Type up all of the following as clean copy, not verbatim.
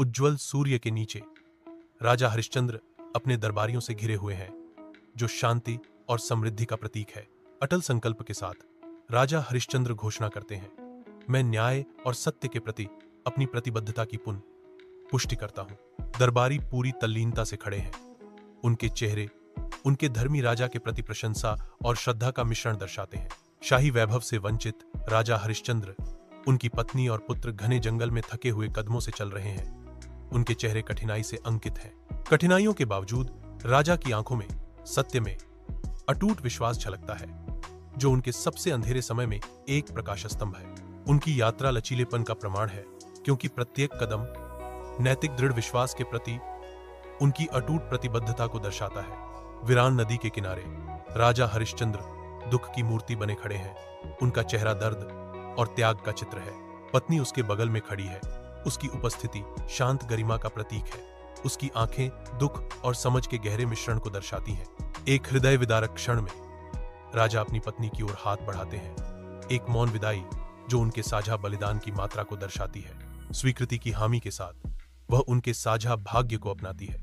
उज्ज्वल सूर्य के नीचे राजा हरिश्चंद्र अपने दरबारियों से घिरे हुए हैं, जो शांति और समृद्धि का प्रतीक है। अटल संकल्प के साथ राजा हरिश्चंद्र घोषणा करते हैं, मैं न्याय और सत्य के प्रति अपनी प्रतिबद्धता की पुष्टि करता हूं। दरबारी पूरी तल्लीनता से खड़े हैं। उनके चेहरे उनके धर्मी राजा के प्रति प्रशंसा और श्रद्धा का मिश्रण दर्शाते हैं। शाही वैभव से वंचित राजा हरिश्चंद्र, उनकी पत्नी और पुत्र घने जंगल में थके हुए कदमों से चल रहे हैं। उनके चेहरे कठिनाई से अंकित हैं। कठिनाइयों के बावजूद राजा की आंखों में सत्य में अटूट विश्वास झलकता है, जो उनके सबसे अंधेरे समय में एक प्रकाश स्तंभ है। उनकी यात्रा लचीलेपन का प्रमाण है, क्योंकि प्रत्येक कदम नैतिक दृढ़ विश्वास के प्रति उनकी अटूट प्रतिबद्धता को दर्शाता है। विरान नदी के किनारे राजा हरिश्चंद्र दुख की मूर्ति बने खड़े हैं। उनका चेहरा दर्द और त्याग का चित्र है। पत्नी उसके बगल में खड़ी है। उसकी उपस्थिति शांत गरिमा का प्रतीक है। उसकी आंखें दुख और समझ के गहरे मिश्रण को दर्शाती हैं। एक हृदय विदारक क्षण में राजा अपनी पत्नी की ओर हाथ बढ़ाते हैं, एक मौन विदाई जो उनके साझा बलिदान की मात्रा को दर्शाती है। स्वीकृति की हामी के साथ वह उनके साझा भाग्य को अपनाती है।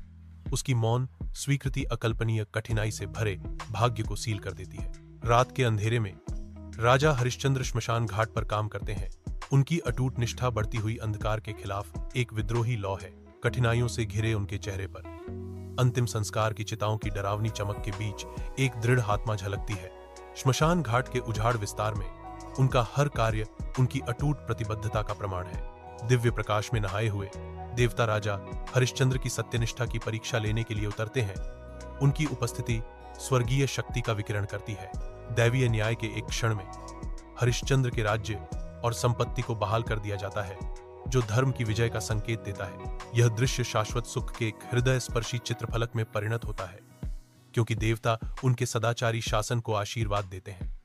उसकी मौन स्वीकृति अकल्पनीय कठिनाई से भरे भाग्य को सील कर देती है। रात के अंधेरे में राजा हरिश्चंद्र श्मशान घाट पर काम करते हैं। उनकी अटूट निष्ठा बढ़ती हुई अंधकार के खिलाफ एक विद्रोही लौ है। कठिनाइयों से घिरे उनके चेहरे पर अंतिम संस्कार की चिताओं की डरावनी चमक के बीच एक दृढ़ आत्मा झलकती है। श्मशान घाट के उजाड़ विस्तार में उनका हर कार्य उनकी अटूट प्रतिबद्धता का प्रमाण है। दिव्य प्रकाश में नहाए हुए देवता राजा हरिश्चंद्र की सत्यनिष्ठा की परीक्षा लेने के लिए उतरते हैं। उनकी उपस्थिति स्वर्गीय शक्ति का विकिरण करती है। दैवीय न्याय के एक क्षण में हरिश्चंद्र के राज्य और संपत्ति को बहाल कर दिया जाता है, जो धर्म की विजय का संकेत देता है। यह दृश्य शाश्वत सुख के एक हृदय स्पर्शी चित्रफलक में परिणत होता है, क्योंकि देवता उनके सदाचारी शासन को आशीर्वाद देते हैं।